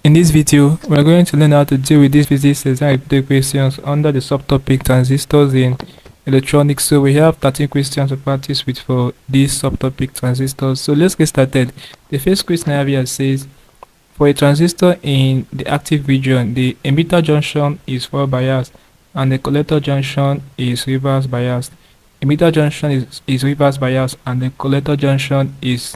In this video, we are going to learn how to deal with these physics exam repeated questions under the subtopic transistors in electronics. So we have 13 questions to practice with for this subtopic transistors. So let's get started. The first question I have here says, for a transistor in the active region, the emitter junction is forward biased and the collector junction is reverse biased. Emitter junction is reverse biased and the collector junction is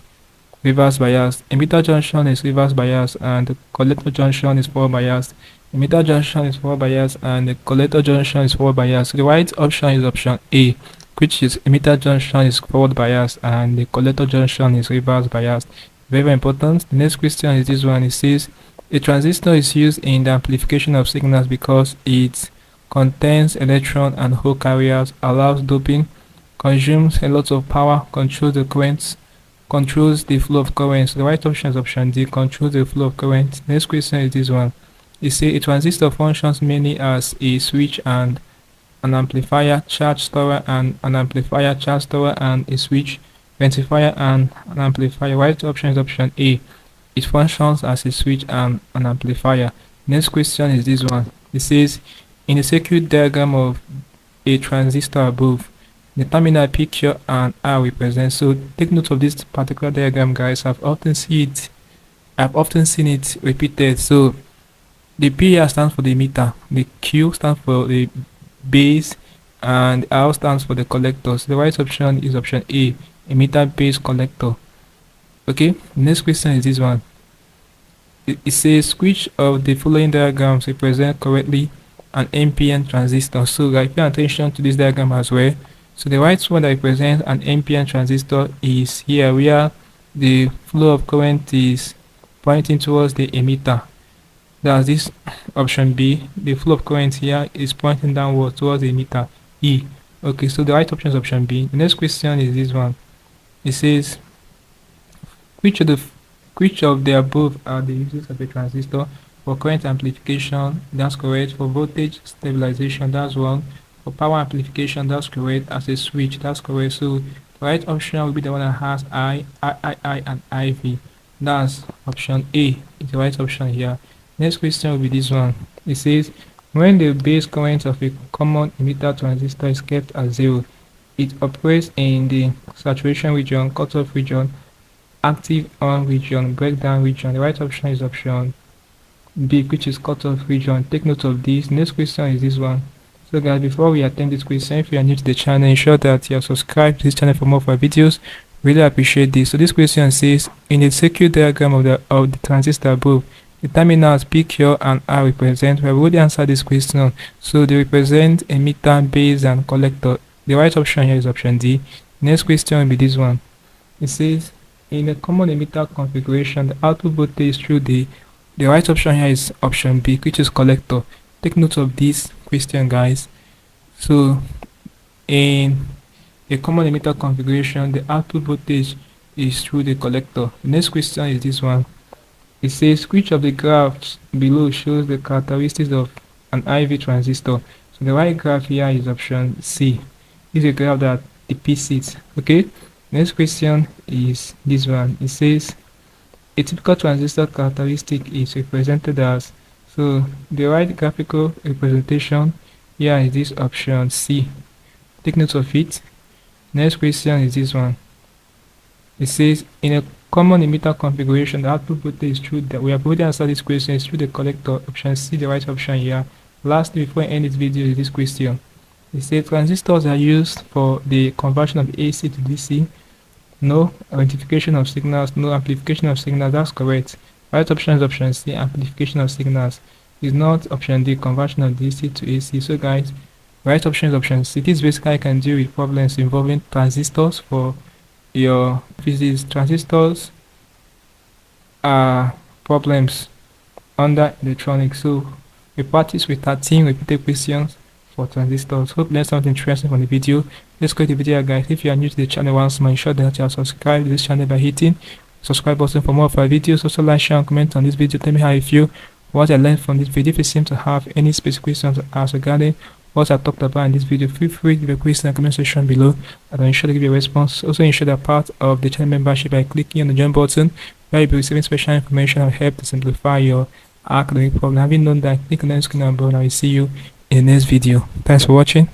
reverse bias. Emitter junction is reverse bias and the collector junction is forward bias. Emitter junction is forward bias and the collector junction is forward bias. The right option is option A, which is emitter junction is forward bias and the collector junction is reverse bias. Very, very important. The next question is this one. It says a transistor is used in the amplification of signals because it contains electron and hole carriers, allows doping, consumes a lot of power, controls the currents, controls the flow of current. So the right option is option D, controls the flow of current. Next question is this one. It says a transistor functions mainly as a switch and an amplifier, charge storer and an amplifier, charge storer and a switch, rectifier and an amplifier. Right option is option A. It functions as a switch and an amplifier. Next question is this one. It says in the circuit diagram of a transistor above, the terminal P, Q, and R represent. So take note of this particular diagram, guys. I've often seen it repeated. So the P here stands for the emitter, the Q stands for the base, and the R stands for the collector. So the right option is option A, emitter base collector. Okay, next question is this one. It says which of the following diagrams represent correctly an NPN transistor. So like, pay attention to this diagram as well. So the right one that represents an NPN transistor is here, where the flow of current is pointing towards the emitter. That's this option B. The flow of current here is pointing downward towards the emitter, E. Okay, so the right option is option B. The next question is this one. It says which of the above are the uses of a transistor? For current amplification, that's correct. For voltage stabilization, that's wrong. For power amplification, that's correct. As a switch, that's correct. So the right option will be the one that has I, and IV. That's option A. It's the right option here. Next question will be this one. It says when the base current of a common emitter transistor is kept at 0, it operates in the saturation region, cutoff region, active on region, breakdown region. The right option is option B, which is cutoff region. Take note of this. Next question is this one. So guys, before we attempt this question, if you are new to the channel, ensure that you are subscribed to this channel for more of our videos. Really appreciate this. So this question says in the circuit diagram of the transistor above, the terminals P, Q, and R represent. We have already answered this question. So they represent emitter, base, and collector. The right option here is option D. Next question will be this one. It says in a common emitter configuration, the output voltage through the right option here is option B, which is collector. Take note of this question, guys. So in a common emitter configuration, the output voltage is through the collector. The next question is this one. It says which of the graphs below shows the characteristics of an IV transistor? So the right graph here is option C. This is a graph that depicts it. Okay, next question is this one. It says a typical transistor characteristic is represented as. So the right graphical representation here is this option C. Take note of it. Next question is this one. It says in a common emitter configuration, the output voltage is through that. We have already answered this question. Is through the collector. Option C, the right option here. Lastly, before I end this video, is this question. It says transistors are used for the conversion of AC to DC. No identification of signals, no amplification of signals. That's correct. Right option is option C, amplification of signals. Is not option D, conversion of DC to AC. So guys, right option is option C. This basically can deal with problems involving transistors for your physics. Transistors are problems under electronics. So we practice with 13 repeated questions for transistors. Hope you learned something interesting from the video. Let's go to the video, guys. If you are new to the channel once more, ensure that you are subscribed to this channel by hitting subscribe button for more of our videos. Also like, share, and comment on this video. Tell me how you feel, what I learned from this video. If you seem to have any specific questions to ask regarding what I talked about in this video, feel free to leave a question in the comment section below, and I'll ensure to give you a response. Also ensure that part of the channel membership by clicking on the join button, where you'll be receiving special information and help to simplify your academic problem. Having known that, click on the screen above and I will see you in the next video. Thanks for watching.